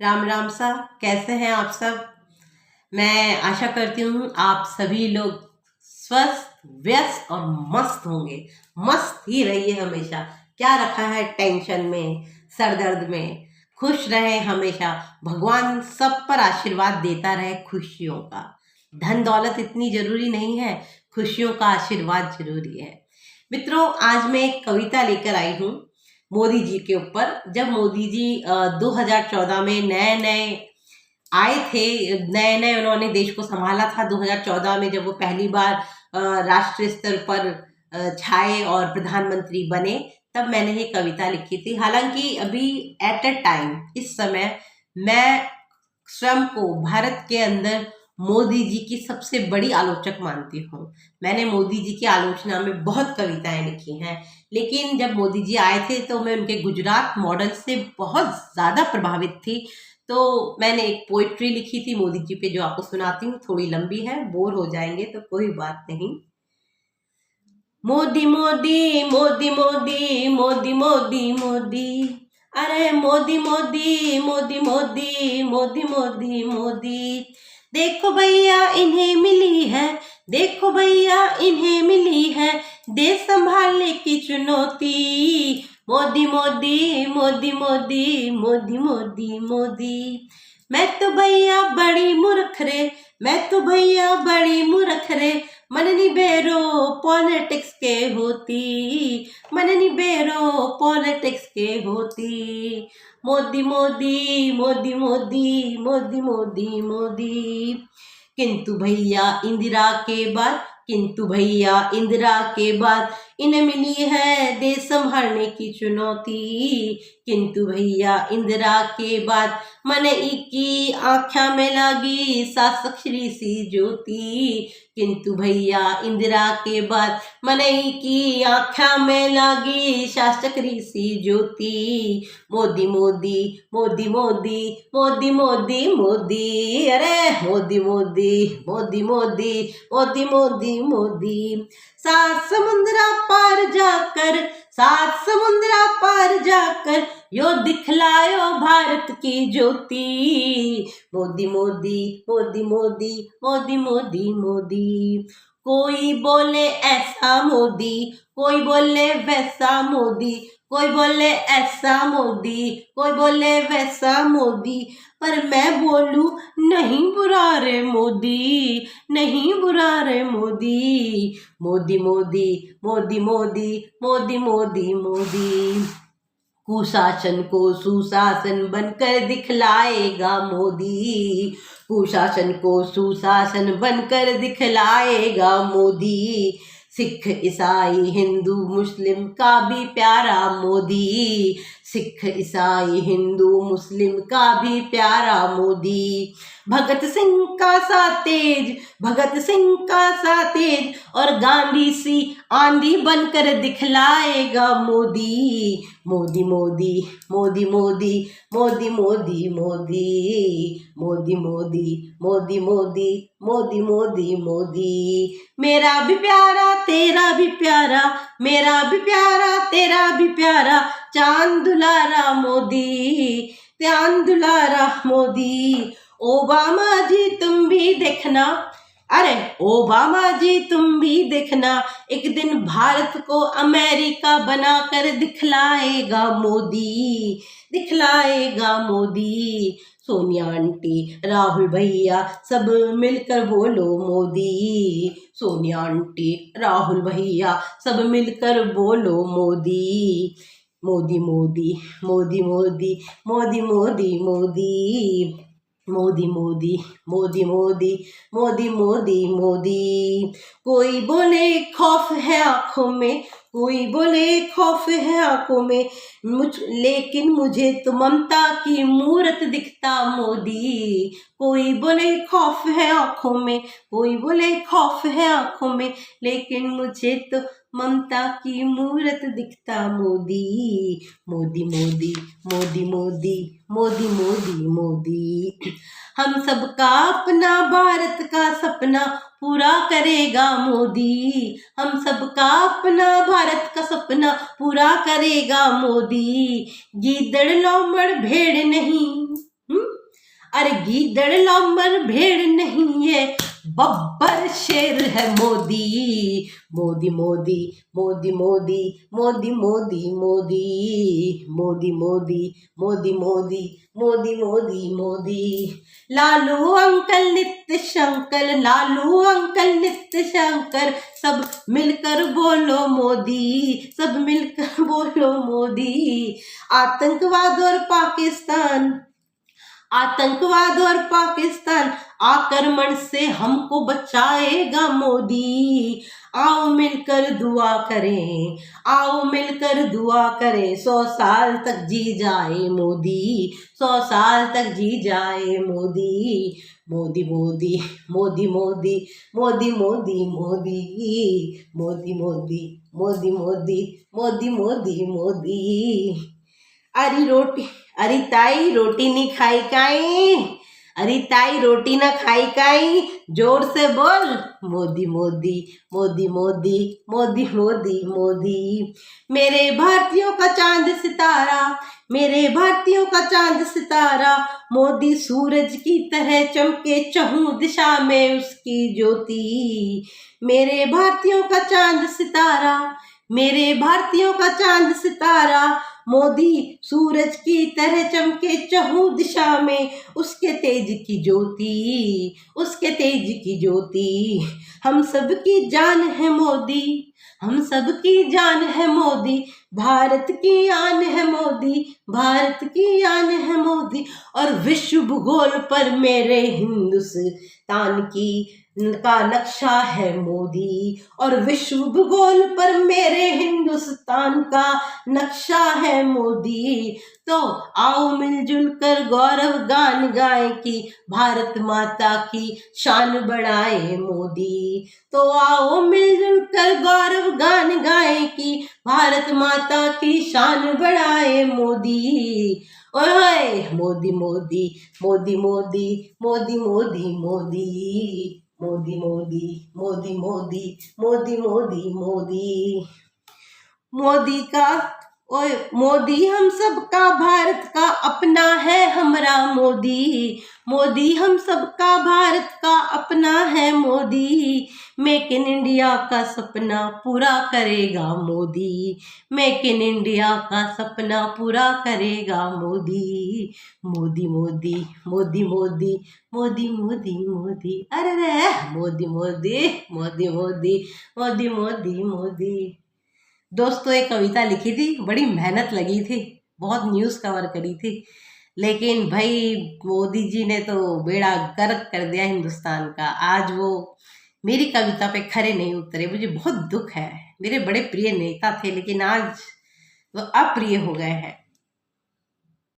राम राम सा। कैसे हैं आप सब? मैं आशा करती हूँ आप सभी लोग स्वस्थ, व्यस्त और मस्त होंगे। मस्त ही रहिए हमेशा। क्या रखा है टेंशन में, सर दर्द में। खुश रहे हमेशा। भगवान सब पर आशीर्वाद देता रहे खुशियों का। धन दौलत इतनी जरूरी नहीं है, खुशियों का आशीर्वाद जरूरी है। मित्रों, आज मैं एक कविता लेकर आई हूँ मोदी जी के ऊपर। जब मोदी जी 2014 में नए नए आए थे, नए नए उन्होंने देश को संभाला था। 2014 में जब वो पहली बार राष्ट्रीय स्तर पर छाए और प्रधानमंत्री बने, तब मैंने ये कविता लिखी थी। हालांकि अभी एट अ टाइम, इस समय मैं स्वयं को भारत के अंदर मोदी जी की सबसे बड़ी आलोचक मानती हूँ। मैंने मोदी जी की आलोचना में बहुत कविताएं लिखी हैं, लेकिन जब मोदी जी आए थे तो मैं उनके गुजरात मॉडल से बहुत ज़्यादा प्रभावित थी। तो मैंने एक पोइट्री लिखी थी मोदी जी पे, जो आपको सुनाती हूँ। थोड़ी लंबी है, बोर हो जाएंगे तो कोई बात नहीं। मोदी मोदी मोदी मोदी मोदी मोदी मोदी, अरे मोदी मोदी मोदी मोदी मोदी मोदी मोदी। देखो भैया इन्हें मिली है, देखो भैया इन्हें मिली है देश संभालने की चुनौती। मोदी मोदी मोदी मोदी मोदी मोदी मोदी। मैं तो भैया बड़ी मूर्ख रे, मैं तो भैया बड़ी मूर्ख रे, मननी बेरो पॉलिटिक्स के होती, मननी बेरो पॉलिटिक्स के होती। मोदी मोदी मोदी मोदी मोदी मोदी मोदी। किंतु भैया इंदिरा के बाद, किंतु भैया इंदिरा के बाद इन्हें मिली है देश संभालने की चुनौती। किंतु भैया इंदिरा के बाद मने की आँखा में लगी शास्त्री सी ज्योति। किंतु भैया इंदिरा के बाद मने की आँखा में लगी शास्त्री सी ज्योति। मोदी मोदी मोदी मोदी मोदी मोदी मोदी, अरे मोदी मोदी मोदी मोदी मोदी मोदी मोदी। सात समुद्रा पार जाकर, सात समुद्रा पार जाकर यो दिखलायो भारत की ज्योति। मोदी मोदी मोदी मोदी मोदी मोदी मोदी। कोई बोले ऐसा मोदी, कोई बोले वैसा मोदी, कोई बोले ऐसा मोदी, कोई बोले वैसा मोदी, पर मैं बोलूं नहीं बुरा रे मोदी, नहीं बुरा रे मोदी। मोदी मोदी मोदी मोदी मोदी मोदी मोदी। कुशासन को सुशासन बनकर दिखलाएगा मोदी, कुशासन को सुशासन बनकर दिखलाएगा मोदी। सिख ईसाई हिंदू मुस्लिम का भी प्यारा मोदी, सिख ईसाई हिंदू मुस्लिम का भी प्यारा मोदी। भगत सिंह का सा तेज, भगत सिंह का सा तेज और गांधी सी आंधी बनकर दिखलाएगा मोदी। मोदी मोदी मोदी मोदी मोदी मोदी मोदी मोदी मोदी मोदी मोदी मोदी मोदी मोदी। मेरा भी प्यारा तेरा भी प्यारा, मेरा भी प्यारा तेरा भी प्यारा चांद दुलारा मोदी, चांद दुलारा मोदी। ओबामा जी तुम भी देखना, अरे ओबामा जी तुम भी देखना, एक दिन भारत को अमेरिका बनाकर दिखलाएगा मोदी, दिखलाएगा मोदी। सोनिया आंटी राहुल भैया सब मिलकर बोलो मोदी, सोनिया आंटी राहुल भैया सब मिलकर बोलो मोदी। मोदी मोदी मोदी मोदी मोदी मोदी मोदी मोदी मोदी मोदी मोदी मोदी मोदी मोदी। कोई बोले खौफ है आंखों में, कोई बोले खौफ है आंखों में, लेकिन मुझे तो ममता की मूरत दिखता मोदी। कोई बोले खौफ है आंखों में, कोई बोले खौफ है आंखों में, लेकिन मुझे तो ममता की मूरत दिखता मोदी। मोदी मोदी मोदी मोदी मोदी मोदी मोदी। हम सबका अपना भारत का सपना पूरा करेगा मोदी, हम सबका अपना भारत का सपना पूरा करेगा मोदी। गीदड़ लोमड़ भेड़ नहीं, अरे गीदड़ लामर भेड़ नहीं है, बब्बर शेर है मोदी। मोदी मोदी मोदी मोदी मोदी मोदी मोदी मोदी मोदी मोदी मोदी मोदी मोदी मोदी। लालू अंकल नित्य शंकर, लालू अंकल नित्य शंकर, सब मिलकर बोलो मोदी, सब मिलकर बोलो मोदी। आतंकवाद और पाकिस्तान, आतंकवाद और पाकिस्तान आक्रमण से हमको बचाएगा मोदी। आओ मिलकर दुआ करें, आओ मिलकर दुआ करें, 100 साल तक जी जाए मोदी, 100 साल तक जी जाए मोदी। मोदी मोदी मोदी मोदी मोदी मोदी मोदी मोदी मोदी मोदी मोदी मोदी मोदी मोदी। अरे रोटी, अरे ताई रोटी नहीं खाई काई, अरे ताई रोटी ना खाई काई, जोर से बोल मोदी मोदी मोदी मोदी मोदी मोदी मोदी। मेरे भारतीयों का चांद सितारा, मेरे भारतीयों का चांद सितारा, मोदी सूरज की तरह चमके चहुं दिशा में उसकी ज्योति। मेरे भारतीयों का चांद सितारा, मेरे भारतीयों का चांद सितारा, मोदी सूरज की तरह चमके चहुं दिशा में उसके तेज की ज्योति, उसके तेज की ज्योति। हम सब की जान है मोदी, हम सब की जान है मोदी, भारत की आन है मोदी, भारत की आन है मोदी। और विश्व भूगोल पर मेरे हिंदुस्तान की का नक्शा है मोदी, और विश्व भूगोल पर मेरे हिंदुस्तान का नक्शा है मोदी। तो आओ मिलजुल कर गौरव गान गाए कि भारत माता की शान बढ़ाए मोदी। तो आओ मिलजुल कर गौरव गान गाए कि भारत माता की शान बढ़ाए मोदी। ओए मोदी मोदी मोदी मोदी मोदी मोदी मोदी मोदी मोदी मोदी मोदी मोदी मोदी मोदी। मोदी का, ओए मोदी हम सबका भारत का अपना है हमरा मोदी, मोदी हम सबका भारत का अपना है मोदी। मेक इन इंडिया का सपना पूरा करेगा मोदी, मेक इन इंडिया का सपना पूरा करेगा मोदी। मोदी मोदी मोदी मोदी मोदी मोदी मोदी, अरे रे मोदी मोदी मोदी मोदी मोदी मोदी मोदी। दोस्तों एक कविता लिखी थी, बड़ी मेहनत लगी थी, बहुत न्यूज़ कवर करी थी, लेकिन भाई मोदी जी ने तो बेड़ा गर्क कर दिया हिंदुस्तान का। आज वो मेरी कविता पे खरे नहीं उतरे, मुझे बहुत दुख है। मेरे बड़े प्रिय नेता थे लेकिन आज वो अप्रिय हो गए हैं।